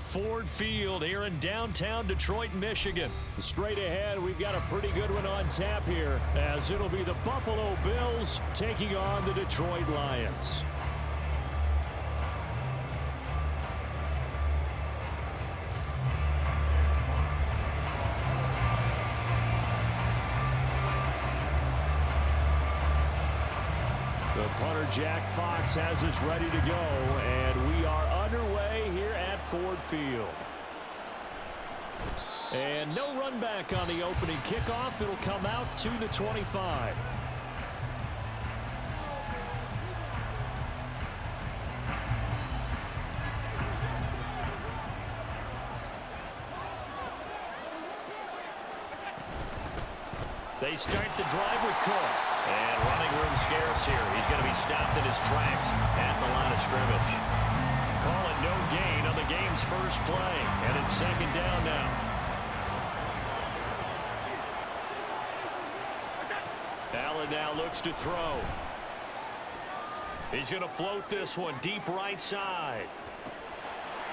Ford Field here in downtown Detroit, Michigan. Straight ahead, we've got a pretty good one on tap here, as it'll be the Buffalo Bills taking on the Detroit Lions. The punter, Jack Fox, has us ready to go, and we are underway here at Ford Field. And no run back on the opening kickoff. It'll come out to the 25. They start the drive with Cook. And running room scarce here. He's going to be stopped in his tracks at the line of scrimmage. Call it no gain on the game's first play. And it's second down now. Allen now looks to throw. He's going to float this one deep right side.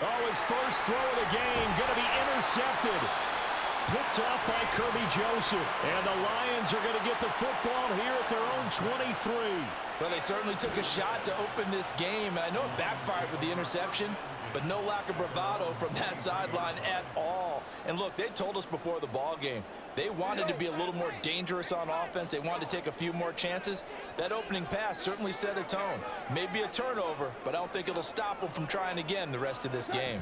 Oh, his first throw of the game going to be intercepted. Picked off by Kirby Joseph. And the Lions are going to get the football here at their own 23. Well, they certainly took a shot to open this game. And I know it backfired with the interception, but no lack of bravado from that sideline at all. And look, they told us before the ball game, they wanted to be a little more dangerous on offense. They wanted to take a few more chances. That opening pass certainly set a tone. Maybe a turnover, but I don't think it'll stop them from trying again the rest of this game.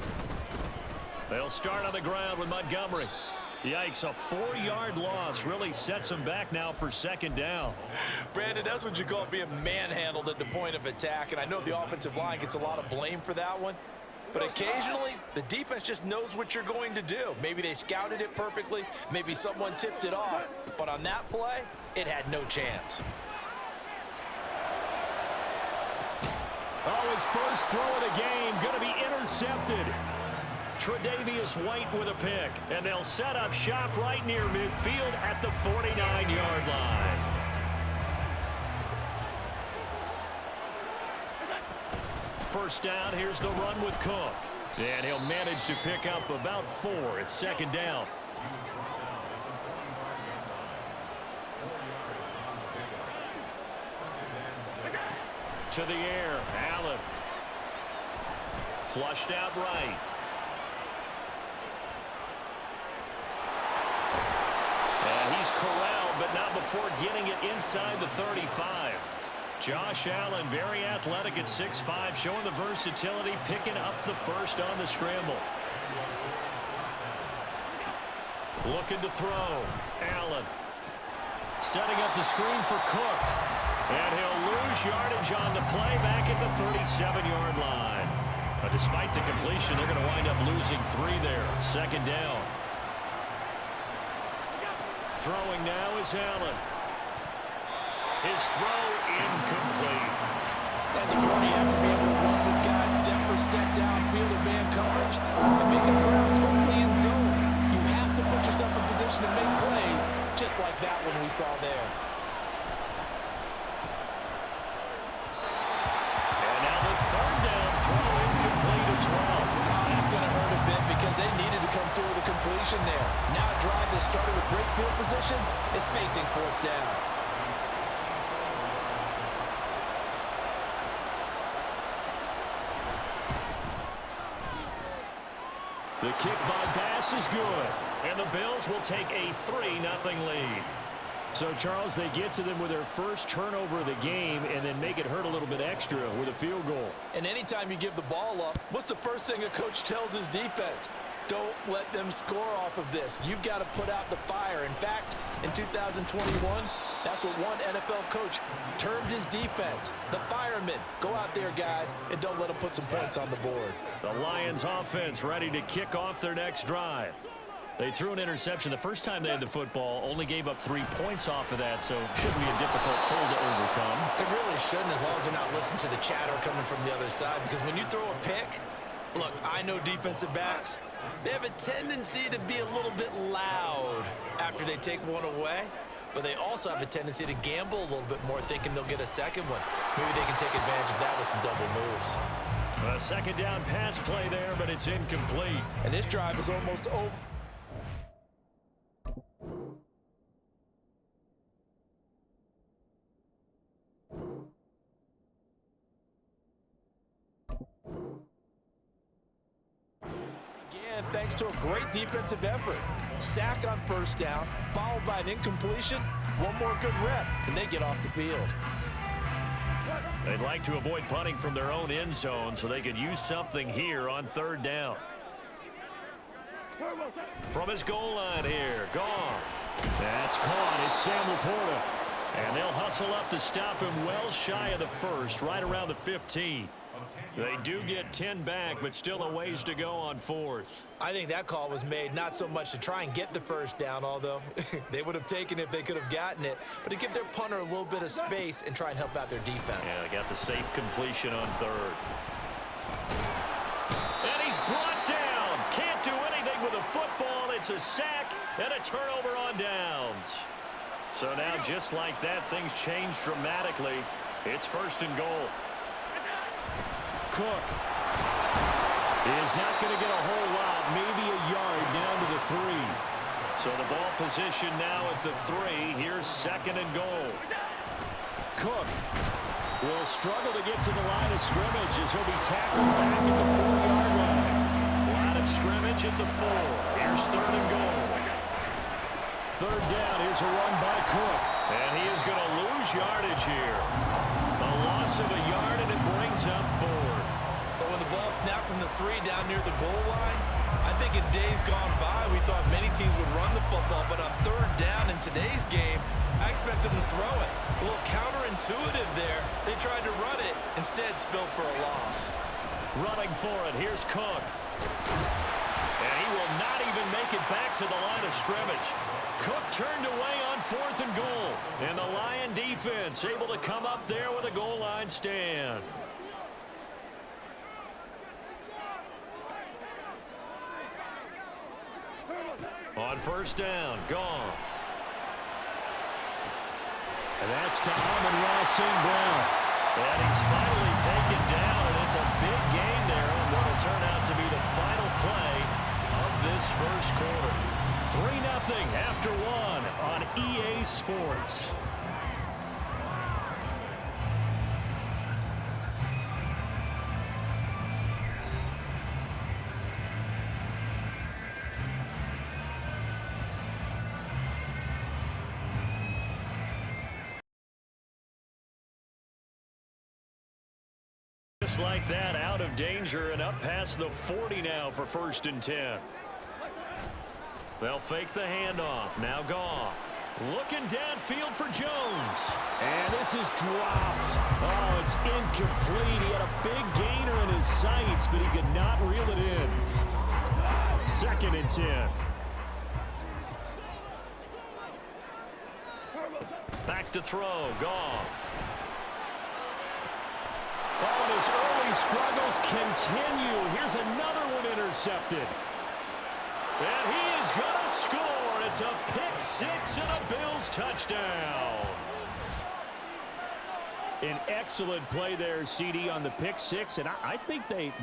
They'll start on the ground with Montgomery. Yikes, a 4-yard loss really sets him back now for second down. Brandon, that's what you call being manhandled at the point of attack, and I know the offensive line gets a lot of blame for that one, but occasionally the defense just knows what you're going to do. Maybe they scouted it perfectly, maybe someone tipped it off, but on that play, it had no chance. Oh, his first throw of the game going to be intercepted. Tre'Davious White with a pick, and they'll set up shop right near midfield at the 49-yard line. First down, here's the run with Cook. And he'll manage to pick up about 4. It's second down. To the air, Allen. Flushed out right. He's corralled, but not before getting it inside the 35. Josh Allen, very athletic at 6'5", showing the versatility, picking up the first on the scramble. Looking to throw. Allen. Setting up the screen for Cook. And he'll lose yardage on the play back at the 37-yard line. But despite the completion, they're going to wind up losing 3 there. Second down. Throwing now is Allen. His throw incomplete. As a corner, you have to be able to run with guys step for step downfield in man coverage and make up ground quickly in zone. You have to put yourself in position to make plays, just like that one we saw there. And now the third down throw incomplete as well. That's going to hurt a bit because they needed to come through the completion there. Now a drive that started with great field position is facing fourth down. The kick by Bass is good, and the Bills will take a 3-0 lead. So, Charles, they get to them with their first turnover of the game and then make it hurt a little bit extra with a field goal. And anytime you give the ball up, what's the first thing a coach tells his defense? Don't let them score off of this. You've got to put out the fire. In fact, in 2021, that's what one NFL coach termed his defense. The firemen. Go out there, guys, and don't let them put some points on the board. The Lions offense ready to kick off their next drive. They threw an interception the first time they had the football, only gave up 3 points off of that, so shouldn't be a difficult hole to overcome. It really shouldn't, as long as they're not listening to the chatter coming from the other side, because when you throw a pick, look, I know defensive backs, they have a tendency to be a little bit loud after they take one away, but they also have a tendency to gamble a little bit more, thinking they'll get a second one. Maybe they can take advantage of that with some double moves. A second down pass play there, but it's incomplete. And this drive is almost over. Again, thanks to a great defensive effort. Sack on first down, followed by an incompletion. One more good rep, and they get off the field. They'd like to avoid punting from their own end zone so they could use something here on third down. From his goal line here, Goff. That's caught. It's Sam Laporta. And they'll hustle up to stop him well shy of the first, right around the 15. They do get 10 back, but still a ways to go on fourth. I think that call was made not so much to try and get the first down, although they would have taken it if they could have gotten it, but to give their punter a little bit of space and try and help out their defense. Yeah, they got the safe completion on third. And he's brought down. Can't do anything with a football. It's a sack and a turnover on downs. So now, just like that, things change dramatically. It's first and goal. Cook is not going to get a whole lot, maybe a yard down to the 3. So the ball position now at the 3. Here's second and goal. Cook will struggle to get to the line of scrimmage as he'll be tackled back at the 4-yard line. Line of scrimmage at the 4. Here's third and goal. Third down. Here's a run by Cook. And he is going to lose yardage here. A loss of a yard, and it brings up fourth. But when the ball snapped from the 3 down near the goal line, I think in days gone by, we thought many teams would run the football, but on third down in today's game, I expect them to throw it. A little counterintuitive there. They tried to run it, instead spilled for a loss. Running for it, here's Cook. And he will not even make it back to the line of scrimmage. Cook turned away on fourth and goal. And the Lion defense able to come up there with a goal line stand. On first down, Goff. And that's to Amon-Ra St. Brown. And he's finally taken down, and it's a big gain there on what will turn out to be the final play of this first quarter. 3-0 after 1 on EA Sports. Just like that, out of danger and up past the 40 now for first and 10. They'll fake the handoff. Now Goff. Looking downfield for Jones. And this is dropped. Oh, it's incomplete. He had a big gainer in his sights, but he could not reel it in. Second and 10. Back to throw. Goff. Oh, and his early struggles continue. Here's another one intercepted. And he is going to score. It's a pick six and a Bills touchdown. An excellent play there, CD, on the pick six. And I think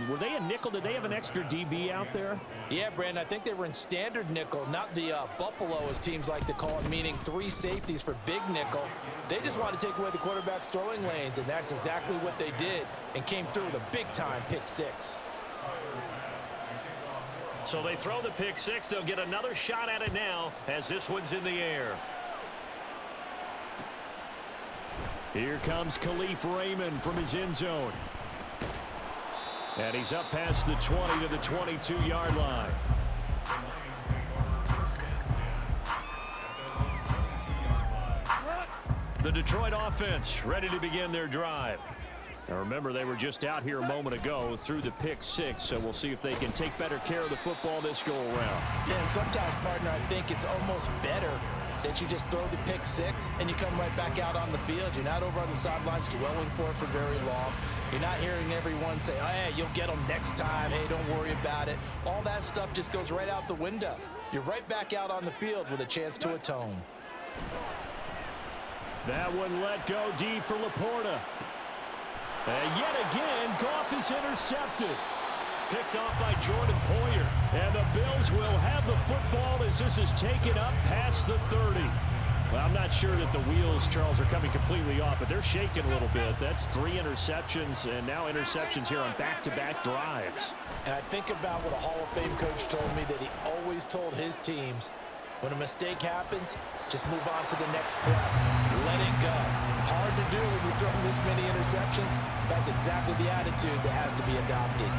were they a nickel? Did they have an extra DB out there? Yeah, Brandon, I think they were in standard nickel, not the Buffalo, as teams like to call it, meaning 3 safeties for big nickel. They just wanted to take away the quarterback's throwing lanes, and that's exactly what they did and came through with a big-time pick six. So they throw the pick six. They'll get another shot at it now as this one's in the air. Here comes Khalif Raymond from his end zone. And he's up past the 20 to the 22-yard line. The Detroit offense ready to begin their drive. Now remember, they were just out here a moment ago through the pick six, so we'll see if they can take better care of the football this go-around. Yeah, and sometimes, partner, I think it's almost better that you just throw the pick six and you come right back out on the field. You're not over on the sidelines dwelling for it for very long. You're not hearing everyone say, oh, hey, you'll get them next time. Hey, don't worry about it. All that stuff just goes right out the window. You're right back out on the field with a chance to atone. That one let go deep for Laporta. And yet again, Goff is intercepted. Picked off by Jordan Poyer. And the Bills will have the football as this is taken up past the 30. Well, I'm not sure that the wheels, Charles, are coming completely off, but they're shaking a little bit. That's 3 interceptions, and now interceptions here on back-to-back drives. And I think about what a Hall of Fame coach told me, that he always told his teams, when a mistake happens, just move on to the next play. Let it go. Hard to do when you're throwing this many interceptions. That's exactly the attitude that has to be adopted.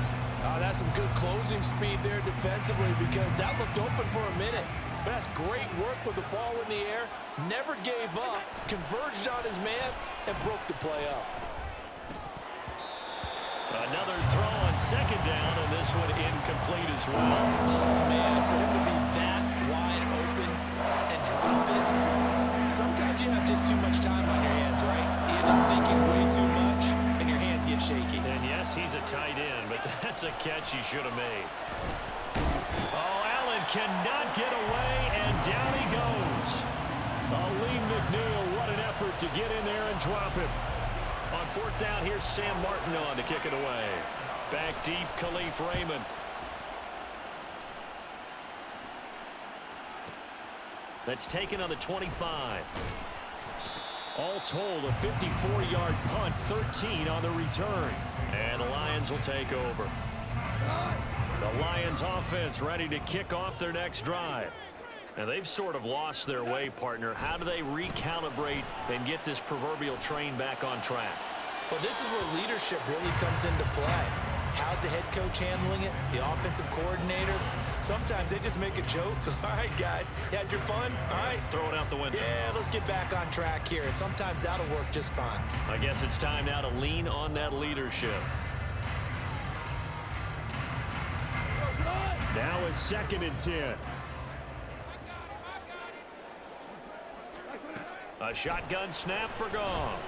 That's some good closing speed there defensively, because that looked open for a minute. But that's great work with the ball in the air. Never gave up, converged on his man, and broke the play up. Another throw on second down, and this one incomplete as well. Oh, man, for him to be that wide open and drop it. Sometimes you have just too much time on your hands, right? You end up thinking way too much, and your hands get shaky. And yes, he's a tight end, but that's a catch he should have made. Oh, Allen cannot get away, and down he goes. Lee McNeil, what an effort to get in there and drop him. On fourth down, here's Sam Martin on to kick it away. Back deep, Khalif Raymond. That's taken on the 25. All told, a 54-yard punt, 13 on the return. And the Lions will take over. The Lions offense ready to kick off their next drive. And they've sort of lost their way, partner. How do they recalibrate and get this proverbial train back on track? Well, this is where leadership really comes into play. How's the head coach handling it? The offensive coordinator? Sometimes they just make a joke. All right, guys, you had your fun? All right. Throw it out the window. Yeah, let's get back on track here. And sometimes that'll work just fine. I guess it's time now to lean on that leadership. Now a 2nd and 10. A shotgun snap for Goff.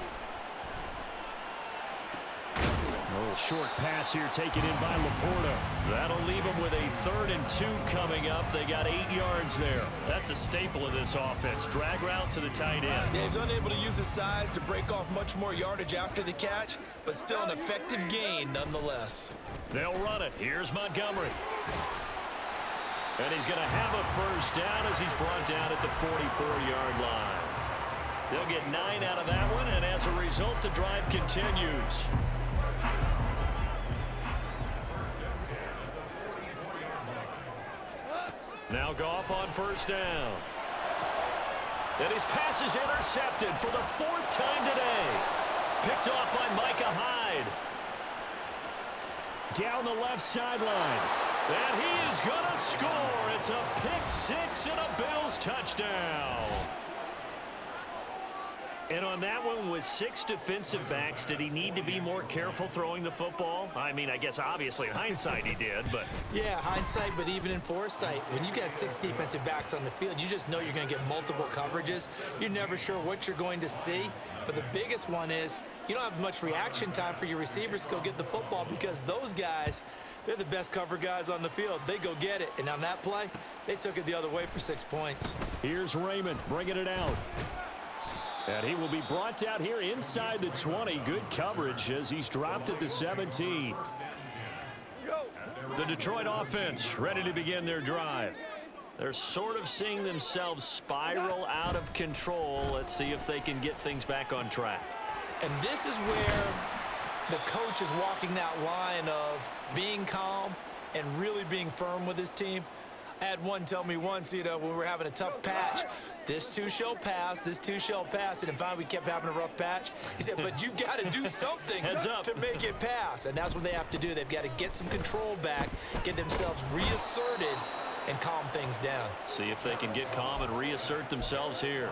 A little short pass here taken in by Laporta. That'll leave them with a 3rd and 2 coming up. They got 8 yards there. That's a staple of this offense. Drag route to the tight end. Yeah, he's unable to use his size to break off much more yardage after the catch, but still an effective gain nonetheless. They'll run it. Here's Montgomery. And he's going to have a first down as he's brought down at the 44-yard line. They'll get 9 out of that one, and as a result, the drive continues. Now Goff on first down. And his pass is intercepted for the 4th time today. Picked off by Micah Hyde. Down the left sideline. And he is going to score. It's a pick 6 and a Bills touchdown. And on that one, with 6 defensive backs, did he need to be more careful throwing the football? I mean, I guess obviously in hindsight he did, but... Yeah, hindsight, but even in foresight, when you got 6 defensive backs on the field, you just know you're going to get multiple coverages. You're never sure what you're going to see. But the biggest one is you don't have much reaction time for your receivers to go get the football, because those guys, they're the best cover guys on the field. They go get it. And on that play, they took it the other way for 6 points. Here's Raymond bringing it out. And he will be brought down here inside the 20. Good coverage as he's dropped at the 17. The Detroit offense ready to begin their drive. They're sort of seeing themselves spiral out of control. Let's see if they can get things back on track. And this is where the coach is walking that line of being calm and really being firm with his team. I had one tell me once, when we were having a tough patch, this too shall pass, this too shall pass. And finally, we kept having a rough patch. He said, but you've got to do something to make it pass. And that's what they have to do. They've got to get some control back, get themselves reasserted, and calm things down. See if they can get calm and reassert themselves here.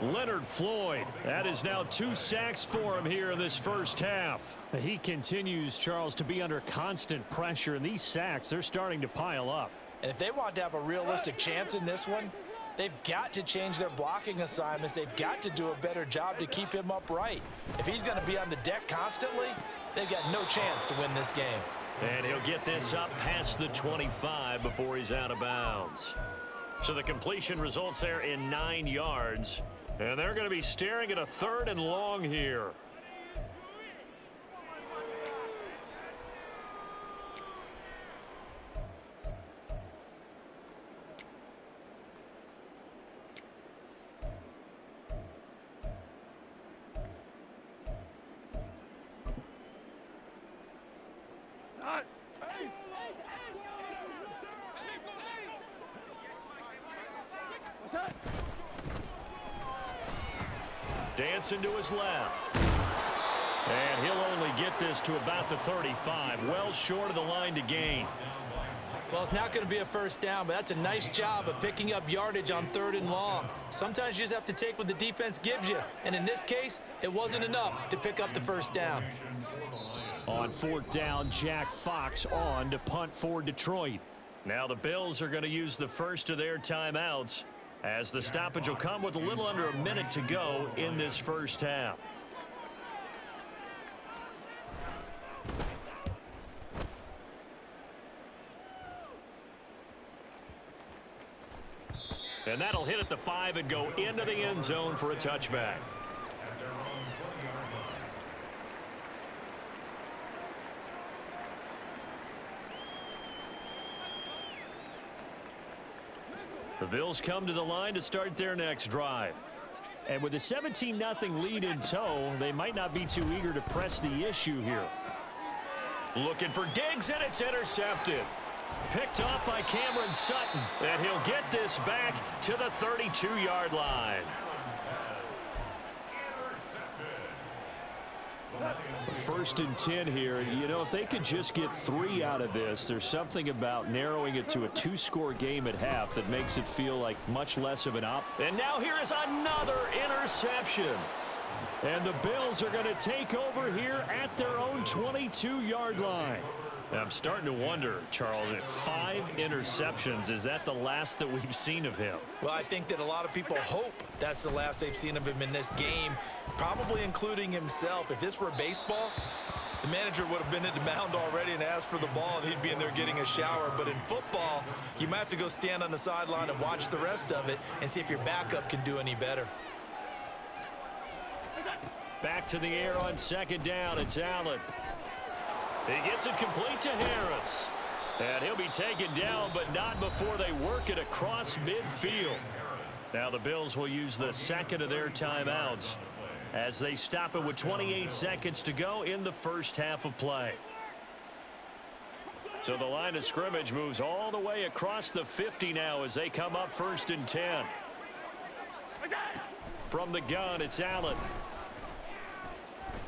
Leonard Floyd, that is now 2 sacks for him here in this first half. He continues, Charles, to be under constant pressure, and these sacks, they're starting to pile up. And if they want to have a realistic chance in this one, they've got to change their blocking assignments. They've got to do a better job to keep him upright. If he's going to be on the deck constantly, they've got no chance to win this game. And he'll get this up past the 25 before he's out of bounds. So the completion results there in 9 yards. And they're going to be staring at a 3rd and long here. Dancing to his left. And he'll only get this to about the 35. Well short of the line to gain. Well, it's not going to be a first down, but that's a nice job of picking up yardage on 3rd and long. Sometimes you just have to take what the defense gives you. And in this case, it wasn't enough to pick up the first down. On 4th down, Jack Fox on to punt for Detroit. Now the Bills are going to use the first of their timeouts, as the stoppage will come with a little under a minute to go in this first half. And that'll hit at the 5 and go into the end zone for a touchback. The Bills come to the line to start their next drive. And with a 17-0 lead in tow, they might not be too eager to press the issue here. Looking for Diggs, and it's intercepted. Picked off by Cameron Sutton, and he'll get this back to the 32-yard line. First and 10 here. You know, if they could just get 3 out of this, there's something about narrowing it to a 2-score game at half that makes it feel like much less of an op. And now here is another interception. And the Bills are going to take over here at their own 22-yard line. I'm starting to wonder, Charles, if 5 interceptions, is that the last that we've seen of him? Well, I think that a lot of people hope that's the last they've seen of him in this game, probably including himself. If this were baseball, the manager would have been at the mound already and asked for the ball, and he'd be in there getting a shower. But in football, you might have to go stand on the sideline and watch the rest of it and see if your backup can do any better. Back to the air on 2nd down. It's Allen. He gets it complete to Harris. And he'll be taken down, but not before they work it across midfield. Now the Bills will use the second of their timeouts as they stop it with 28 seconds to go in the first half of play. So the line of scrimmage moves all the way across the 50 now as they come up 1st and 10. From the gun, it's Allen.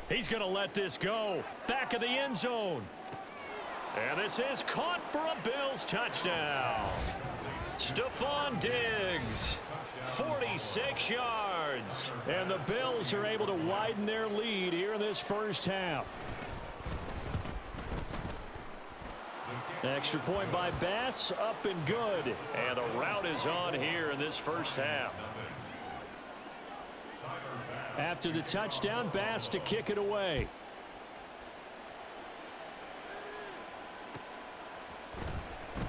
He's going to let this go. Back of the end zone. And this is caught for a Bills touchdown. Stephon Diggs, 46 yards. And the Bills are able to widen their lead here in this first half. Extra point by Bass, up and good. And the route is on here in this first half. After the touchdown, Bass to kick it away.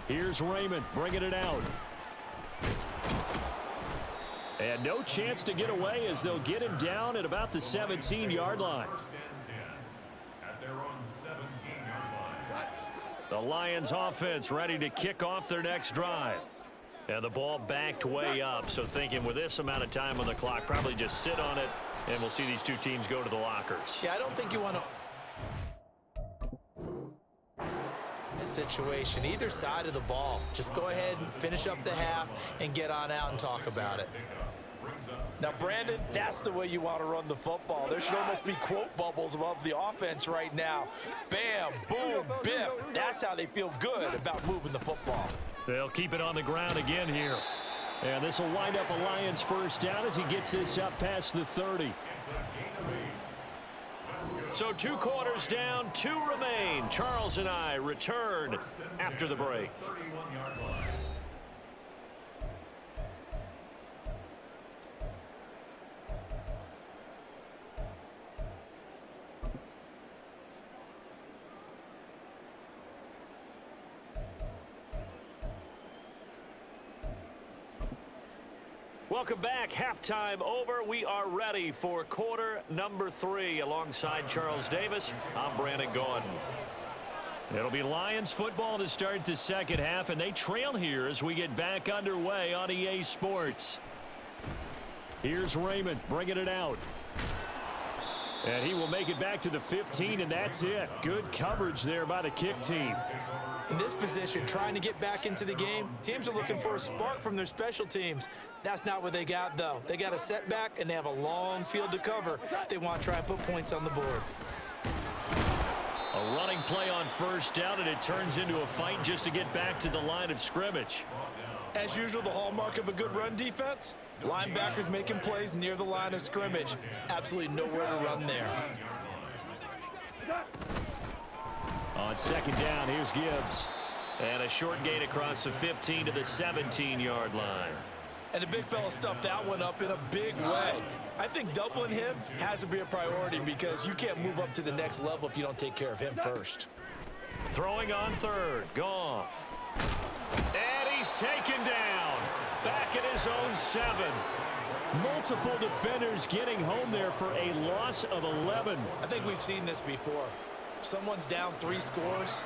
Here's Raymond bringing it out. And no chance to get away as they'll get him down at about the 17-yard line. The Lions offense ready to kick off their next drive. And the ball backed way up, so thinking with this amount of time on the clock, probably just sit on it, and we'll see these two teams go to the lockers. Yeah, I don't think you want to... This situation, either side of the ball. Just go ahead and finish up the half and get on out and talk about it. Now, Brandon, that's the way you want to run the football. There should almost be quote bubbles above the offense right now. Bam, boom, biff. That's how they feel good about moving the football. They'll keep it on the ground again here. And this will wind up a Lions first down as he gets this up past the 30. So 2 quarters down, 2 remain. Charles and I return after the break. Welcome back. Halftime over. We are ready for quarter number 3. Alongside Charles Davis, I'm Brandon Gordon. It'll be Lions football to start the second half, and they trail here as we get back underway on EA Sports. Here's Raymond bringing it out. And he will make it back to the 15, and that's it. Good coverage there by the kick team. In this position, trying to get back into the game, teams are looking for a spark from their special teams. That's not what they got, though. They got a setback, and they have a long field to cover if they want to try and put points on the board. A running play on first down, and it turns into a fight just to get back to the line of scrimmage. As usual, the hallmark of a good run defense, linebackers making plays near the line of scrimmage. Absolutely nowhere to run there. On second down, here's Gibbs. And a short gain across the 15 to the 17-yard line. And the big fella stuffed that one up in a big way. I think doubling him has to be a priority because you can't move up to the next level if you don't take care of him first. Throwing on third, Goff. And he's taken down. Back at his own 7. Multiple defenders getting home there for a loss of 11. I think we've seen this before. Someone's down 3 scores.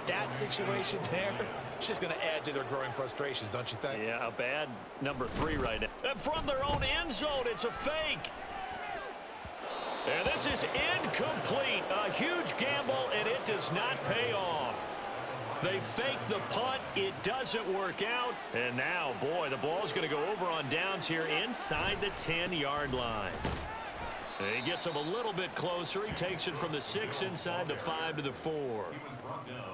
That situation there, it's just going to add to their growing frustrations, don't you think? Yeah, a bad number 3 right now. And from their own end zone, it's a fake. And this is incomplete. A huge gamble, and it does not pay off. They fake the punt. It doesn't work out. And now, boy, the ball's going to go over on downs here inside the 10-yard line. And he gets him a little bit closer. He takes it from the 6 inside the 5 to the 4.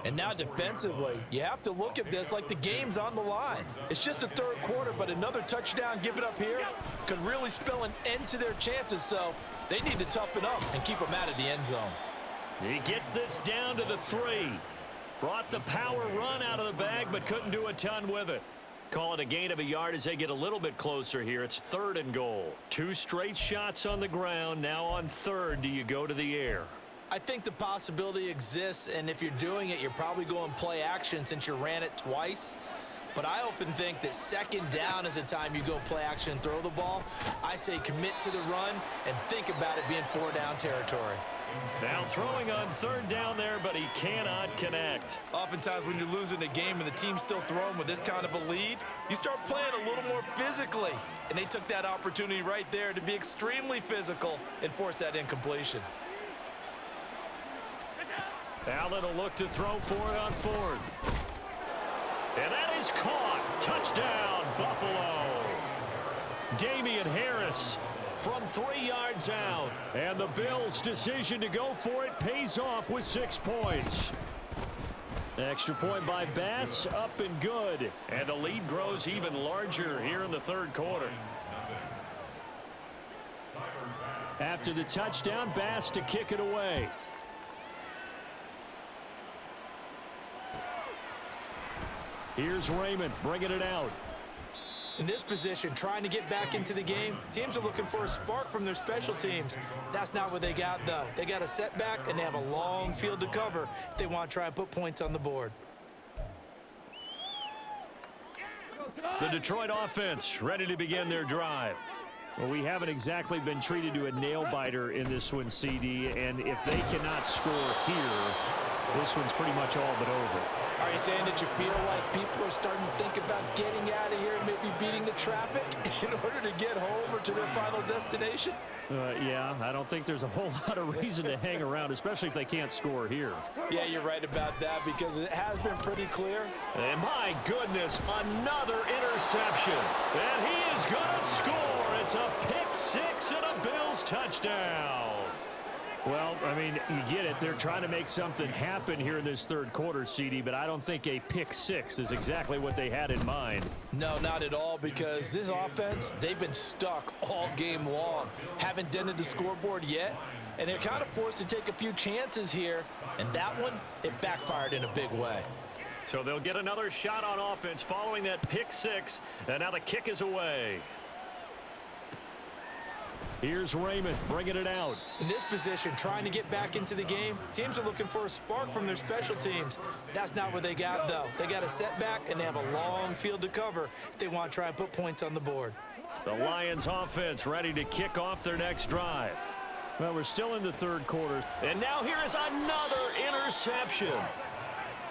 And now defensively, you have to look at this like the game's on the line. It's just the third quarter, but another touchdown given up here could really spell an end to their chances. So they need to toughen up and keep them out of the end zone. He gets this down to the 3. Brought the power run out of the bag, but couldn't do a ton with it. Call it a gain of a yard as they get a little bit closer here. It's 3rd and goal. 2 straight shots on the ground. Now on 3rd, do you go to the air? I think the possibility exists, and if you're doing it, you're probably going play action since you ran it twice. But I often think that 2nd down is the time you go play action and throw the ball. I say commit to the run and think about it being 4-down territory. Now throwing on 3rd down there, but he cannot connect. Oftentimes when you're losing a game and the team's still throwing with this kind of a lead, you start playing a little more physically. And they took that opportunity right there to be extremely physical and force that incompletion. Allen will look to throw for it on 4th. And that is caught. Touchdown, Buffalo. Damian Harris from 3 yards out. And the Bills' decision to go for it pays off with 6 points. Extra point by Bass, up and good. And the lead grows even larger here in the 3rd quarter. After the touchdown, Bass to kick it away. Here's Raymond bringing it out. In this position, trying to get back into the game, teams are looking for a spark from their special teams. That's not what they got, though. They got a setback, and they have a long field to cover if they want to try and put points on the board. The Detroit offense ready to begin their drive. Well, we haven't exactly been treated to a nail-biter in this one, CD, and if they cannot score here, this one's pretty much all but over. Are you saying that you feel like people are starting to think about getting out of here and maybe beating the traffic in order to get home or to their final destination? Yeah, I don't think there's a whole lot of reason to hang around, especially if they can't score here. Yeah, you're right about that because it has been pretty clear. And my goodness, another interception. And he is going to score. It's a pick 6 and a Bills touchdown. Well, I mean, you get it. They're trying to make something happen here in this 3rd quarter, CD, but I don't think a pick 6 is exactly what they had in mind. No, not at all, because this offense, they've been stuck all game long. Haven't dented the scoreboard yet, and they're kind of forced to take a few chances here, and that one, it backfired in a big way. So they'll get another shot on offense following that pick 6, and now the kick is away. Here's Raymond bringing it out. In this position, trying to get back into the game, teams are looking for a spark from their special teams. That's not what they got, though. They got a setback, and they have a long field to cover if they want to try and put points on the board. The Lions offense ready to kick off their next drive. Well, we're still in the 3rd quarter. And now here is another interception.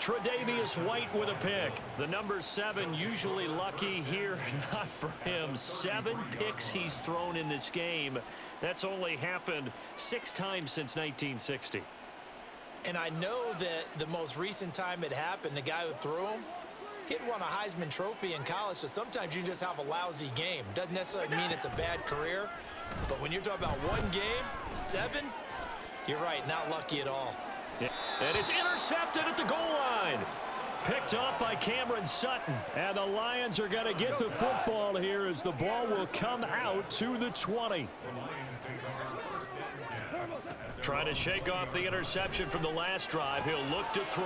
Tre'Davious White with a pick. The number 7 usually lucky here. Not for him. 7 picks he's thrown in this game. That's only happened 6 times since 1960. And I know that the most recent time it happened, the guy who threw him, he'd won a Heisman Trophy in college, so sometimes you just have a lousy game. Doesn't necessarily mean it's a bad career, but when you're talking about 1 game, 7, you're right, not lucky at all. Yeah. And it's intercepted at the goal line. Picked up by Cameron Sutton. And the Lions are going to get the football here as the ball will come out to the 20. Trying to shake off the interception from the last drive. He'll look to throw.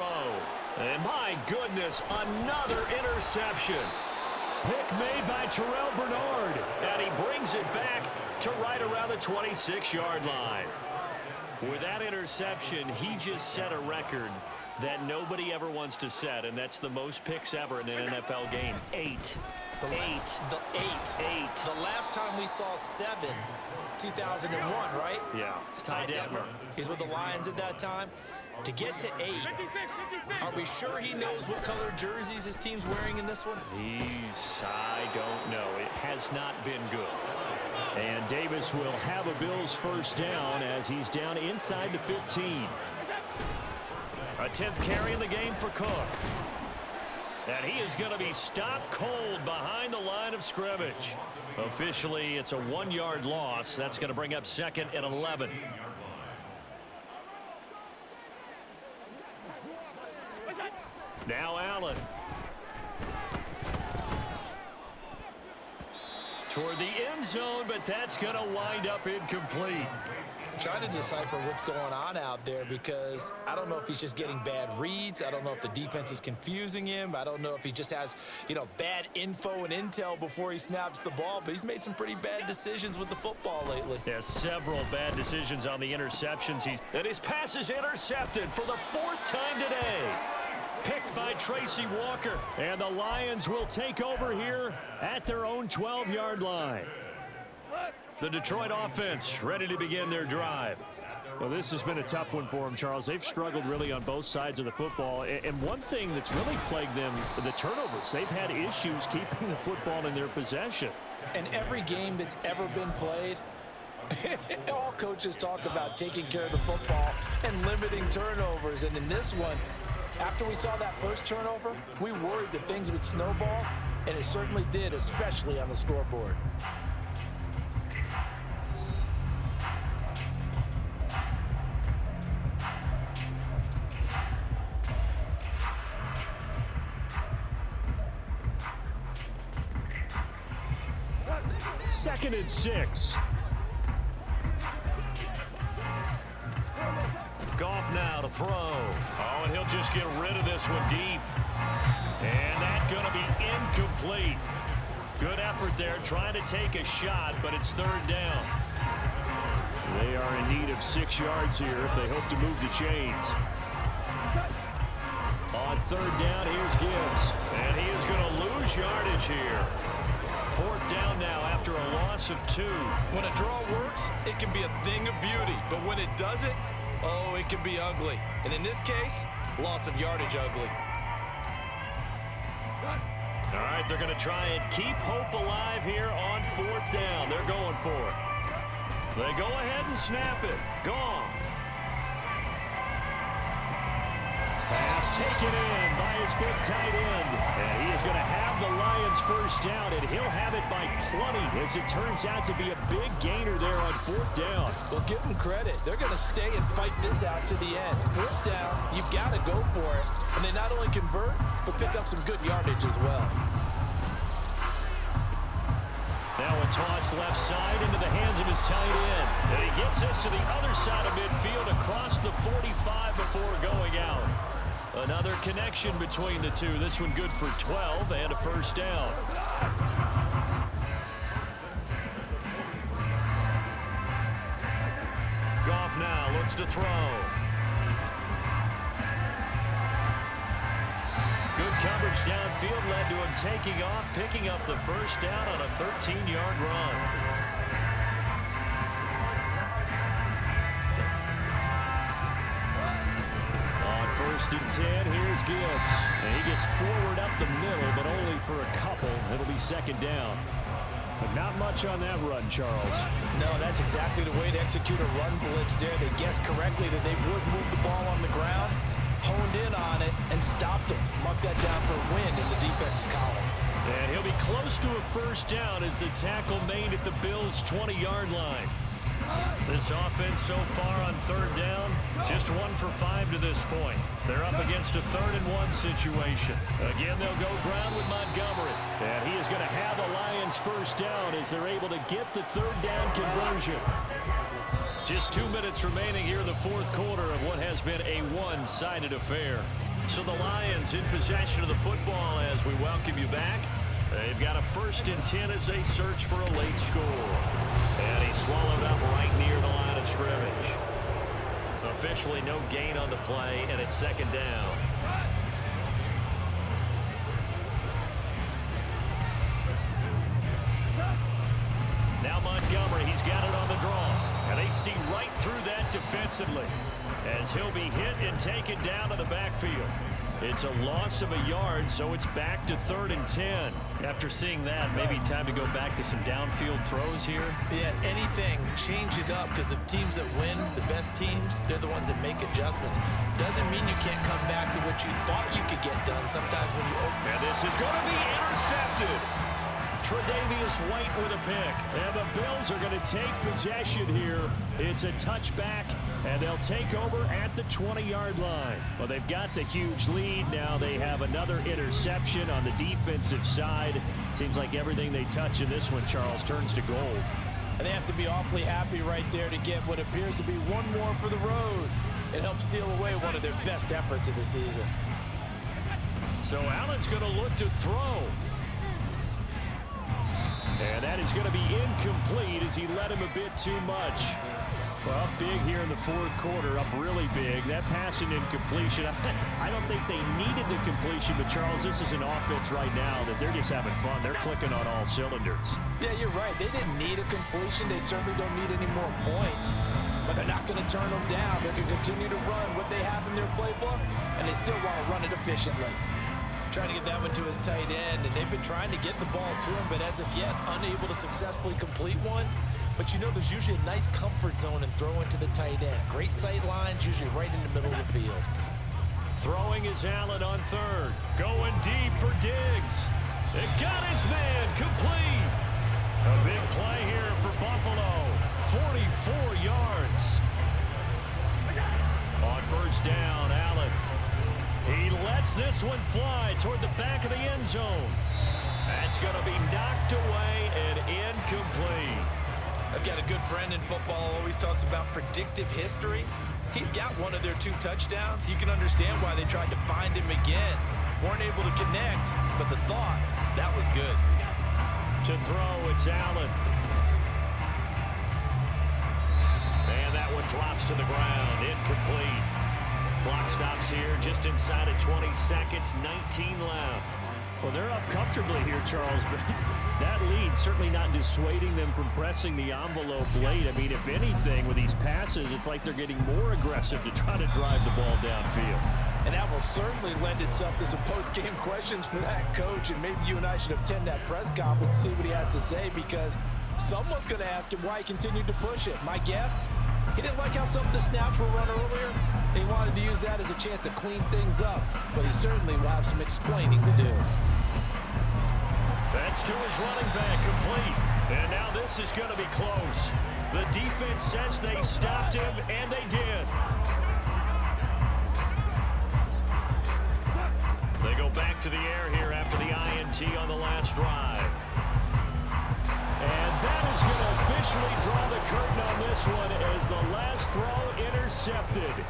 And my goodness, another interception. Pick made by Terrell Bernard. And he brings it back to right around the 26-yard line. With that interception, he just set a record that nobody ever wants to set, and that's the most picks ever in an NFL game. 8. The 8. The last time we saw 7, 2001, right? Yeah. It's Ty Detmer. He's with the Lions at that time. To get to 8, are we sure he knows what color jerseys his team's wearing in this one? I don't know. It has not been good. And Davis will have a Bills first down as he's down inside the 15. A 10th carry in the game for Cook. And he is going to be stopped cold behind the line of scrimmage. Officially, it's a 1-yard loss. That's going to bring up 2nd and 11. Now Allen. Toward the end zone, but that's going to wind up incomplete. Trying to decipher what's going on out there because I don't know if he's just getting bad reads. I don't know if the defense is confusing him. I don't know if he just has, bad info and intel before he snaps the ball. But he's made some pretty bad decisions with the football lately. Yeah, several bad decisions on the interceptions. And his pass is intercepted for the 4th time today. Picked by Tracy Walker. And the Lions will take over here at their own 12-yard line. The Detroit offense ready to begin their drive. Well, this has been a tough one for them, Charles. They've struggled really on both sides of the football. And one thing that's really plagued them, the turnovers. They've had issues keeping the football in their possession. And every game that's ever been played, all coaches talk about taking care of the football and limiting turnovers. And in this one, after we saw that first turnover, we worried that things would snowball, and it certainly did, especially on the scoreboard. Second and 6. Goff now to throw. Oh, and he'll just get rid of this one deep. And that's going to be incomplete. Good effort there trying to take a shot, but it's 3rd down. They are in need of 6 yards here if they hope to move the chains. On 3rd down, here's Gibbs. And he is going to lose yardage here. 4th down now after a loss of 2. When a draw works, it can be a thing of beauty. But when it doesn't, oh, it can be ugly. And in this case, loss of yardage ugly. All right, they're going to try and keep hope alive here on 4th down. They're going for it. They go ahead and snap it. Gone. Pass taken in by his big tight end. And he is going to have the Lions first down, and he'll have it by plenty as it turns out to be a big gainer there on 4th down. Well, give them credit. They're going to stay and fight this out to the end. 4th down, you've got to go for it. And they not only convert, but pick up some good yardage as well. Now a toss left side into the hands of his tight end. And he gets us to the other side of midfield across the 45 before going out. Another connection between the two. This one good for 12 and a first down. Goff now looks to throw. Good coverage downfield led to him taking off, picking up the first down on a 13-yard run. 1st and 10. Here's Gibbs. And he gets forward up the middle, but only for a couple. It'll be 2nd down. But not much on that run, Charles. No, that's exactly the way to execute a run blitz there. They guessed correctly that they would move the ball on the ground, honed in on it, and stopped him. Marked that down for a win in the defense's column. And he'll be close to a 1st down as the tackle made at the Bills' 20-yard line. This offense so far on 3rd down, just 1 for 5 to this point. They're up against a 3rd and 1 situation. Again, they'll go ground with Montgomery. And he is going to have the Lions 1st down as they're able to get the 3rd down conversion. Just 2 minutes remaining here in the 4th quarter of what has been a one-sided affair. So the Lions in possession of the football as we welcome you back. They've got a 1st and 10 as they search for a late score. And he's swallowed up right near the line of scrimmage. Officially no gain on the play, and it's 2nd down. Now Montgomery, he's got it on the draw. And they see right through that defensively as he'll be hit and taken down to the backfield. It's a loss of a yard, so it's back to 3rd and 10. After seeing that, maybe time to go back to some downfield throws here. Yeah, anything. Change it up because the teams that win, the best teams, they're the ones that make adjustments. Doesn't mean you can't come back to what you thought you could get done sometimes when you open. And this is going to be intercepted. Tre'Davious White with a pick. And the Bills are going to take possession here. It's a touchback, and they'll take over at the 20-yard line. Well, they've got the huge lead. Now they have another interception on the defensive side. Seems like everything they touch in this one, Charles, turns to gold. And they have to be awfully happy right there to get what appears to be one more for the road. It helps seal away one of their best efforts of the season. So Allen's going to look to throw. And that is going to be incomplete as he led him a bit too much. Well, big here in the 4th quarter, up really big. That pass and incompletion, I don't think they needed the completion, but Charles, this is an offense right now that they're just having fun. They're clicking on all cylinders. Yeah, you're right. They didn't need a completion. They certainly don't need any more points. But they're not going to turn them down. They're going to continue to run what they have in their playbook, and they still want to run it efficiently. Trying to get that one to his tight end, and they've been trying to get the ball to him, but as of yet, unable to successfully complete one. But you know, there's usually a nice comfort zone in throwing to the tight end. Great sight lines, usually right in the middle of the field. Throwing is Allen on 3rd. Going deep for Diggs. It got his man complete. A big play here for Buffalo. 44 yards. On 1st down, Allen. He lets this one fly toward the back of the end zone. That's going to be knocked away and incomplete. I've got a good friend in football, always talks about predictive history. He's got one of their 2 touchdowns. You can understand why they tried to find him again. Weren't able to connect, but the thought, that was good. To throw, it's Allen. And that one drops to the ground, incomplete. Clock stops here just inside of 20 seconds, 19 left. Well, they're up comfortably here, Charles, but that lead certainly not dissuading them from pressing the envelope late. I mean, if anything, with these passes, it's like they're getting more aggressive to try to drive the ball downfield. And that will certainly lend itself to some post-game questions for that coach, and maybe you and I should attend that press conference and see what he has to say, because someone's going to ask him why he continued to push it. My guess, he didn't like how some of the snaps were run earlier, and he wanted to use that as a chance to clean things up, but he certainly will have some explaining to do. That's to his running back, complete. And now this is going to be close. The defense says they stopped him, and they did. They go back to the air here after the INT on the last drive. And that is going to officially draw the curtain on this one as the last throw intercepted.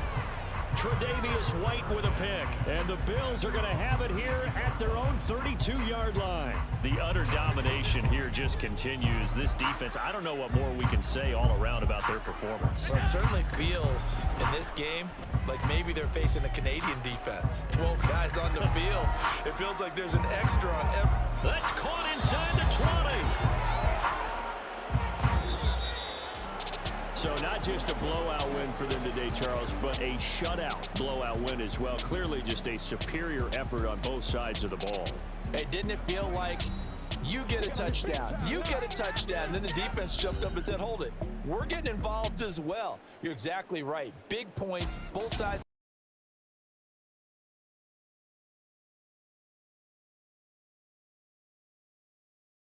Tre'Davious White with a pick. And the Bills are going to have it here at their own 32-yard line. The utter domination here just continues. This defense, I don't know what more we can say all around about their performance. Well, it certainly feels in this game like maybe they're facing a Canadian defense. 12 guys on the field. It feels like there's an extra on every. That's caught inside the 20. So not Not just a blowout win for them today, Charles, but a shutout blowout win as well. Clearly just a superior effort on both sides of the ball. Hey, didn't it feel like you get a touchdown, you get a touchdown, and then the defense jumped up and said, hold it, we're getting involved as well. You're exactly right. Big points, both sides.